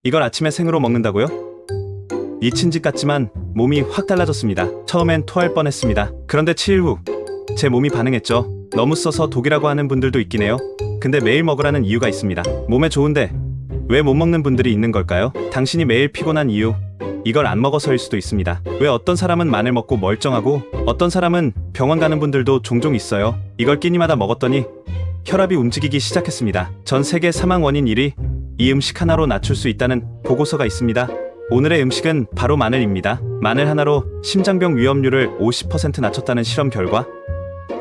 이걸 아침에 생으로 먹는다고요? 미친 짓 같지만 몸이 확 달라졌습니다. 처음엔 토할 뻔했습니다. 그런데 7일 후 제 몸이 반응했죠. 너무 써서 독이라고 하는 분들도 있긴 해요. 근데 매일 먹으라는 이유가 있습니다. 몸에 좋은데 왜 못 먹는 분들이 있는 걸까요? 당신이 매일 피곤한 이유, 이걸 안 먹어서일 수도 있습니다. 왜 어떤 사람은 마늘 먹고 멀쩡하고 어떤 사람은 병원 가는 분들도 종종 있어요. 이걸 끼니마다 먹었더니 혈압이 움직이기 시작했습니다. 전 세계 사망 원인 1위, 이 음식 하나로 낮출 수 있다는 보고서가 있습니다. 오늘의 음식은 바로 마늘입니다. 마늘 하나로 심장병 위험률을 50% 낮췄다는 실험 결과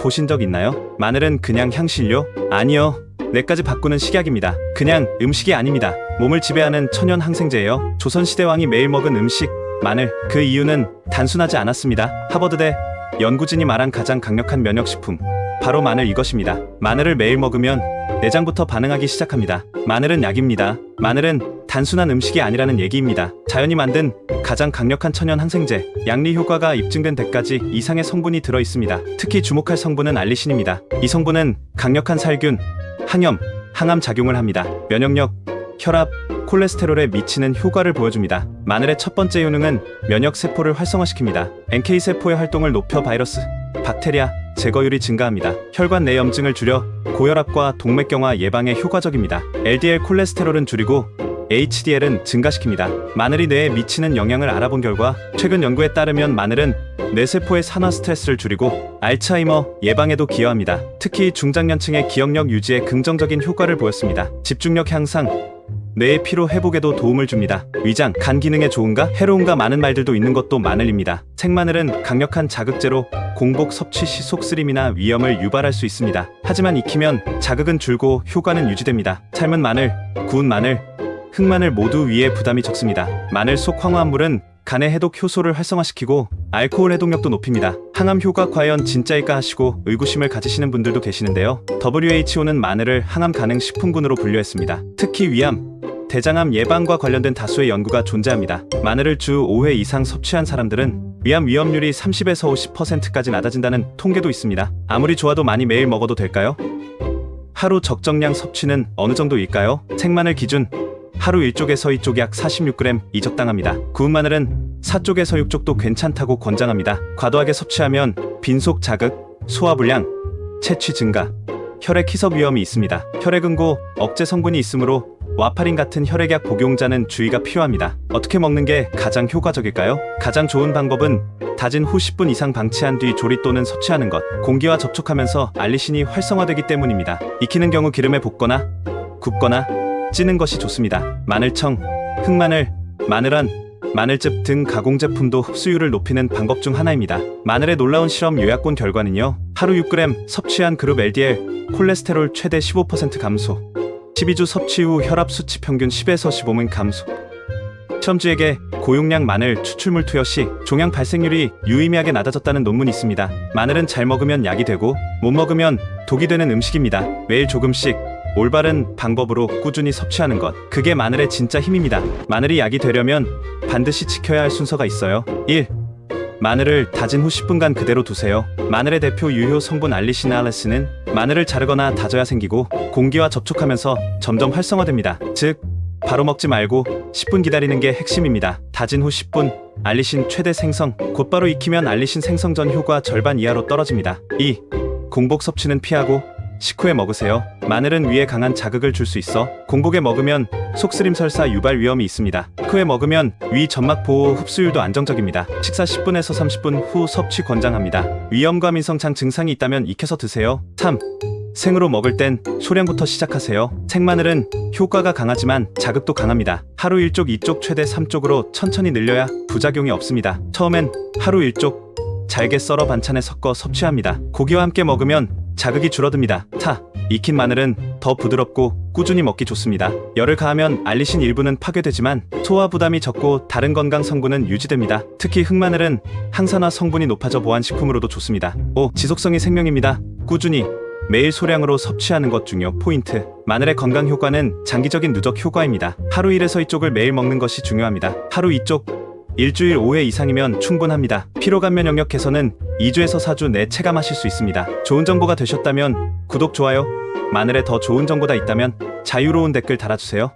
보신 적 있나요? 마늘은 그냥 향신료? 아니요. 뇌까지 바꾸는 식약입니다. 그냥 음식이 아닙니다. 몸을 지배하는 천연 항생제예요. 조선시대 왕이 매일 먹은 음식, 마늘. 그 이유는 단순하지 않았습니다. 하버드대 연구진이 말한 가장 강력한 면역식품, 바로 마늘 이것입니다. 마늘을 매일 먹으면 내장부터 반응하기 시작합니다. 마늘은 약입니다. 마늘은 단순한 음식이 아니라는 얘기입니다. 자연이 만든 가장 강력한 천연 항생제, 양리 효과가 입증된 100가지 이상의 성분이 들어 있습니다. 특히 주목할 성분은 알리신입니다. 이 성분은 강력한 살균, 항염, 항암 작용을 합니다. 면역력, 혈압, 콜레스테롤에 미치는 효과를 보여줍니다. 마늘의 첫 번째 효능은 면역세포를 활성화시킵니다. NK세포의 활동을 높여 바이러스, 박테리아 제거율이 증가합니다. 혈관 내 염증을 줄여 고혈압과 동맥경화 예방에 효과적입니다. LDL 콜레스테롤은 줄이고 HDL은 증가시킵니다. 마늘이 뇌에 미치는 영향을 알아본 결과 최근 연구에 따르면 마늘은 뇌세포의 산화 스트레스를 줄이고 알츠하이머 예방에도 기여합니다. 특히 중장년층의 기억력 유지에 긍정적인 효과를 보였습니다. 집중력 향상, 뇌의 피로 회복에도 도움을 줍니다. 위장, 간 기능에 좋은가? 해로운가? 많은 말들도 있는 것도 마늘입니다. 생마늘은 강력한 자극제로 공복 섭취 시 속쓰림이나 위염을 유발할 수 있습니다. 하지만 익히면 자극은 줄고 효과는 유지됩니다. 삶은 마늘, 구운 마늘, 흑마늘 모두 위에 부담이 적습니다. 마늘 속 황화합물은 간의 해독 효소를 활성화시키고 알코올 해독력도 높입니다. 항암 효과 과연 진짜일까 하시고 의구심을 가지시는 분들도 계시는데요. WHO는 마늘을 항암 가능 식품군으로 분류했습니다. 특히 위암, 대장암 예방과 관련된 다수의 연구가 존재합니다. 마늘을 주 5회 이상 섭취한 사람들은 위암 위험률이 30에서 50%까지 낮아진다는 통계도 있습니다. 아무리 좋아도 많이 매일 먹어도 될까요? 하루 적정량 섭취는 어느 정도일까요? 생마늘 기준 하루 1쪽에서 2쪽 약 46g 이 적당합니다. 구운 마늘은 4쪽에서 6쪽도 괜찮다고 권장합니다. 과도하게 섭취하면 빈속 자극, 소화불량, 체취 증가, 혈액 희석 위험이 있습니다. 혈액응고 억제 성분이 있으므로 와파린 같은 혈액약 복용자는 주의가 필요합니다. 어떻게 먹는 게 가장 효과적일까요? 가장 좋은 방법은 다진 후 10분 이상 방치한 뒤 조리 또는 섭취하는 것. 공기와 접촉하면서 알리신이 활성화되기 때문입니다. 익히는 경우 기름에 볶거나 굽거나 찌는 것이 좋습니다. 마늘청, 흑마늘, 마늘안, 마늘즙 등 가공제품도 흡수율을 높이는 방법 중 하나입니다. 마늘의 놀라운 실험 요약본 결과는요. 하루 6g 섭취한 그룹 LDL, 콜레스테롤 최대 15% 감소, 12주 섭취 후 혈압 수치 평균 10에서 15문 감소, 실험주에게 고용량 마늘 추출물 투여 시 종양 발생률이 유의미하게 낮아졌다는 논문이 있습니다. 마늘은 잘 먹으면 약이 되고 못 먹으면 독이 되는 음식입니다. 매일 조금씩 올바른 방법으로 꾸준히 섭취하는 것, 그게 마늘의 진짜 힘입니다. 마늘이 약이 되려면 반드시 지켜야 할 순서가 있어요. 1. 마늘을 다진 후 10분간 그대로 두세요. 마늘의 대표 유효 성분 알리시나알레스는 마늘을 자르거나 다져야 생기고 공기와 접촉하면서 점점 활성화됩니다. 즉, 바로 먹지 말고 10분 기다리는 게 핵심입니다. 다진 후 10분, 알리신 최대 생성, 곧바로 익히면 알리신 생성 전 효과 절반 이하로 떨어집니다. 2. 공복 섭취는 피하고 식후에 먹으세요. 마늘은 위에 강한 자극을 줄 수 있어 공복에 먹으면 속쓰림 설사 유발 위험이 있습니다. 후에 먹으면 위 점막 보호 흡수율도 안정적입니다. 식사 10분에서 30분 후 섭취 권장합니다. 위염과 민성장 증상이 있다면 익혀서 드세요. 3. 생으로 먹을 땐 소량부터 시작하세요. 생마늘은 효과가 강하지만 자극도 강합니다. 하루 1쪽, 2쪽, 최대 3쪽으로 천천히 늘려야 부작용이 없습니다. 처음엔 하루 1쪽 잘게 썰어 반찬에 섞어 섭취합니다. 고기와 함께 먹으면 자극이 줄어듭니다. 4. 익힌 마늘은 더 부드럽고 꾸준히 먹기 좋습니다. 열을 가하면 알리신 일부는 파괴되지만 소화 부담이 적고 다른 건강 성분은 유지됩니다. 특히 흑마늘은 항산화 성분이 높아져 보완식품으로도 좋습니다. 5. 지속성이 생명입니다. 꾸준히 매일 소량으로 섭취하는 것 중요 포인트. 마늘의 건강 효과는 장기적인 누적 효과입니다. 하루 1에서 2쪽을 매일 먹는 것이 중요합니다. 하루 2쪽 일주일 5회 이상이면 충분합니다. 피로감면 영역 개선은 2주에서 4주 내 체감하실 수 있습니다. 좋은 정보가 되셨다면 구독, 좋아요, 마늘에 더 좋은 정보가 있다면 자유로운 댓글 달아주세요.